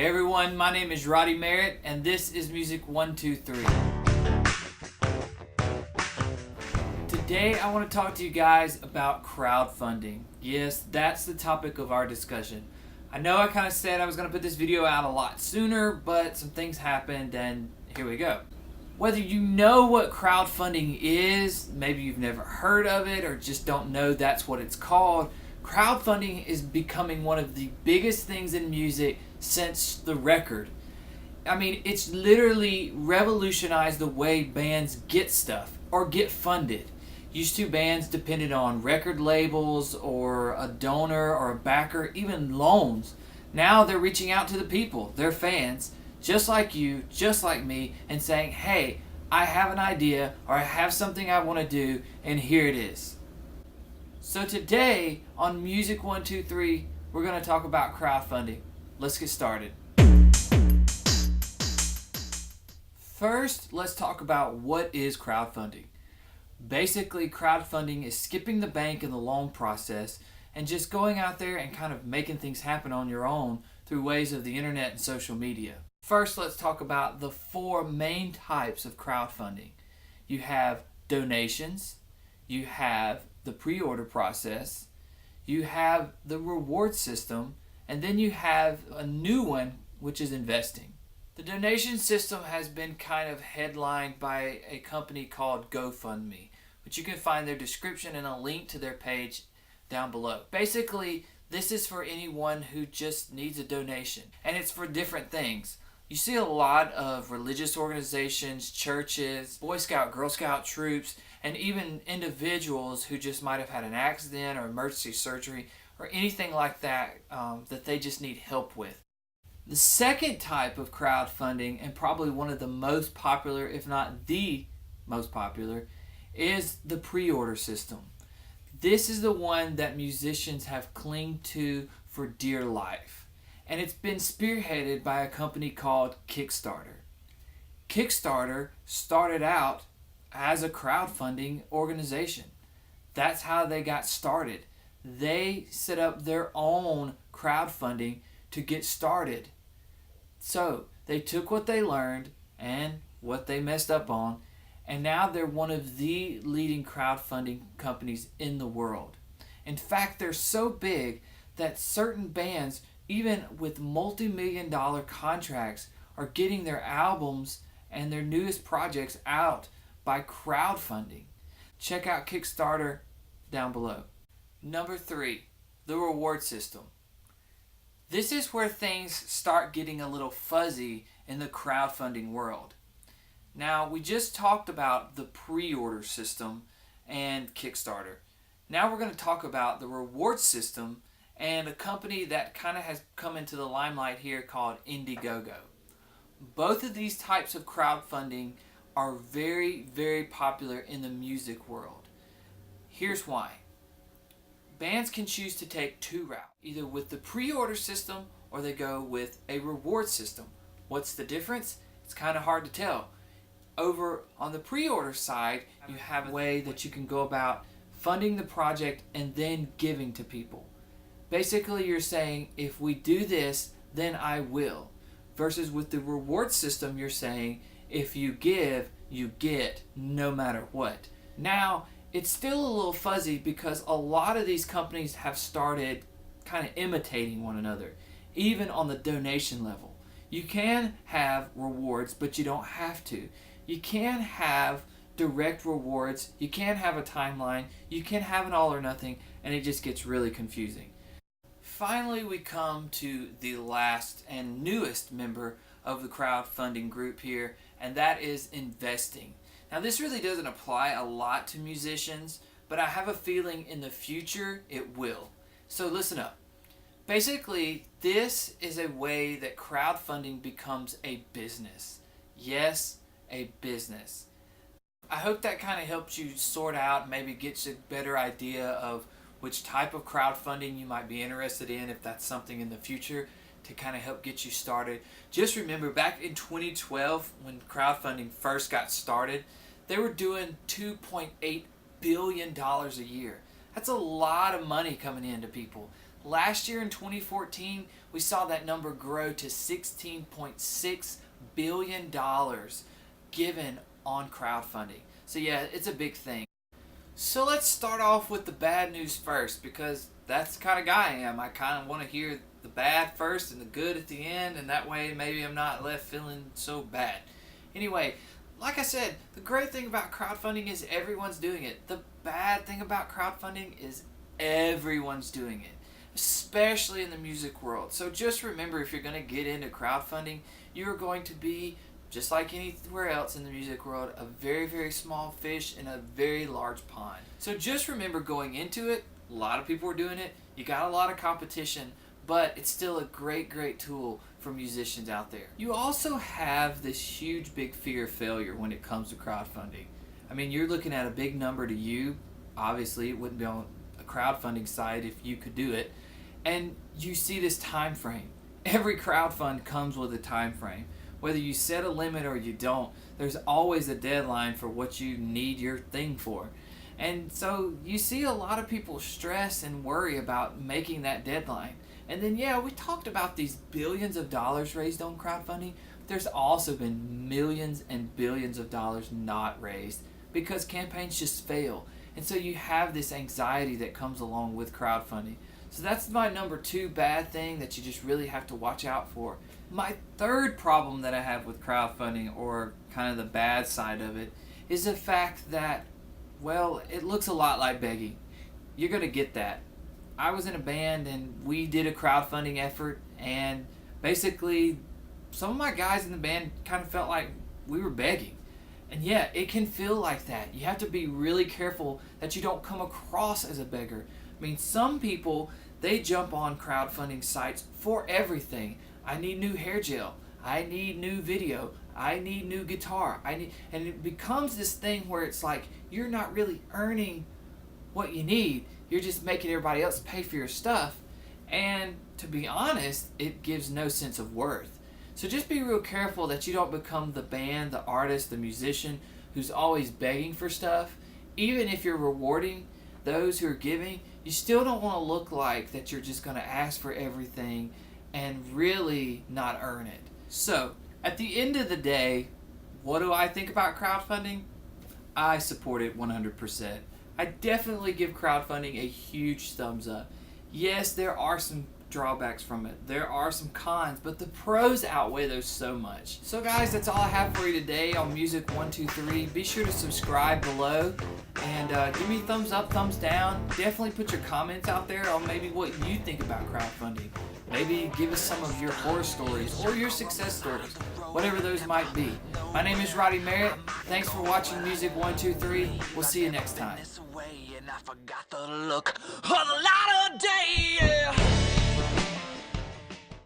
Hey everyone, my name is Roddy Merritt and this is Music 123. Today I want to talk to you guys about crowdfunding. Yes, that's the topic of our discussion. I know I kind of said I was going to put this video out a lot sooner, but some things happened and here we go. Whether you know what crowdfunding is, maybe you've never heard of it or just don't know that's what it's called, crowdfunding is becoming one of the biggest things in music since the record. I mean, it's literally revolutionized the way bands get stuff or get funded. Used to, bands depended on record labels or a donor or a backer, even loans. Now they're reaching out to the people, their fans, just like you, just like me, and saying, hey, I have an idea or I have something I want to do, and here it is. So today on Music 123, we're going to talk about crowdfunding. Let's get started. First, let's talk about what is crowdfunding. Basically, crowdfunding is skipping the bank and the loan process and just going out there and kind of making things happen on your own through ways of the internet and social media. First, let's talk about the four main types of crowdfunding. You have donations, you have the pre-order process, you have the reward system, and then you have a new one, which is investing. The donation system has been kind of headlined by a company called GoFundMe, which you can find their description and a link to their page down below. Basically, this is for anyone who just needs a donation, and it's for different things. You see a lot of religious organizations, churches, Boy Scout, Girl Scout troops, and even individuals who just might have had an accident or emergency surgery or anything like that that they just need help with. The second type of crowdfunding, and probably one of the most popular, if not the most popular, is the pre-order system. This is the one that musicians have clung to for dear life, and it's been spearheaded by a company called Kickstarter. Kickstarter started out as a crowdfunding organization. That's how they got started. They set up their own crowdfunding to get started. So they took what they learned and what they messed up on, and now they're one of the leading crowdfunding companies in the world. In fact, they're so big that certain bands, even with multi-million-dollar contracts, are getting their albums and their newest projects out by crowdfunding. Check out Kickstarter down below. Number 3, the reward system. This is where things start getting a little fuzzy in the crowdfunding world. Now, we just talked about the pre-order system and Kickstarter. Now we're going to talk about the reward system and a company that kind of has come into the limelight here called Indiegogo. Both of these types of crowdfunding are very, very popular in the music world. Here's why. Bands can choose to take two routes, either with the pre-order system or they go with a reward system. What's the difference? It's kind of hard to tell. Over on the pre-order side, you have a way that you can go about funding the project and then giving to people. Basically, you're saying, if we do this, then I will. Versus with the reward system, you're saying, if you give, you get, no matter what. Now, it's still a little fuzzy because a lot of these companies have started kind of imitating one another, even on the donation level. You can have rewards, but you don't have to. You can have direct rewards, you can have a timeline, you can have an all or nothing, and it just gets really confusing. Finally, we come to the last and newest member of the crowdfunding group here, and that is investing. Now, this really doesn't apply a lot to musicians, but I have a feeling in the future it will. So listen up. Basically, this is a way that crowdfunding becomes a business. Yes, a business. I hope that kind of helps you sort out, maybe get you a better idea of which type of crowdfunding you might be interested in, if that's something in the future to kind of help get you started. Just remember, back in 2012, when crowdfunding first got started, they were doing $2.8 billion a year. That's a lot of money coming in to people. Last year in 2014, we saw that number grow to $16.6 billion given on crowdfunding. So yeah, it's a big thing. So let's start off with the bad news first, because that's the kind of guy I am. I kind of want to hear the bad first and the good at the end, and that way maybe I'm not left feeling so bad. Anyway, like I said, the great thing about crowdfunding is everyone's doing it. The bad thing about crowdfunding is everyone's doing it, especially in the music world. So just remember, if you're going to get into crowdfunding, you're going to be, just like anywhere else in the music world, a very, very small fish in a very large pond. So just remember, going into it, a lot of people are doing it, you got a lot of competition, but it's still a great, great tool for musicians out there. You also have this huge, big fear of failure when it comes to crowdfunding. I mean, you're looking at a big number to you. Obviously, it wouldn't be on a crowdfunding site if you could do it. And you see this time frame. Every crowdfund comes with a time frame. Whether you set a limit or you don't, there's always a deadline for what you need your thing for. And so you see a lot of people stress and worry about making that deadline. And then, yeah, we talked about these billions of dollars raised on crowdfunding. There's also been millions and billions of dollars not raised because campaigns just fail. And so you have this anxiety that comes along with crowdfunding. So that's my number 2 bad thing that you just really have to watch out for. My third problem that I have with crowdfunding, or kind of the bad side of it, is the fact that, well, it looks a lot like begging. You're going to get that. I was in a band and we did a crowdfunding effort, and basically some of my guys in the band kind of felt like we were begging. And yeah, it can feel like that. You have to be really careful that you don't come across as a beggar. I mean, some people, they jump on crowdfunding sites for everything. I need new hair gel. I need new video. I need new guitar. And it becomes this thing where it's like you're not really earning what you need. You're just making everybody else pay for your stuff. And to be honest, it gives no sense of worth. So just be real careful that you don't become the band, the artist, the musician who's always begging for stuff. Even if you're rewarding those who are giving, you still don't want to look like that you're just going to ask for everything and really not earn it. So, at the end of the day, what do I think about crowdfunding? I support it 100%. I definitely give crowdfunding a huge thumbs up. Yes, there are some drawbacks from it. There are some cons, but the pros outweigh those so much. So guys, that's all I have for you today on Music 123. Be sure to subscribe below and give me thumbs up, thumbs down. Definitely put your comments out there on maybe what you think about crowdfunding. Maybe give us some of your horror stories or your success stories, whatever those might be. My name is Roddy Merritt. Thanks for watching Music 123. We'll see you next time.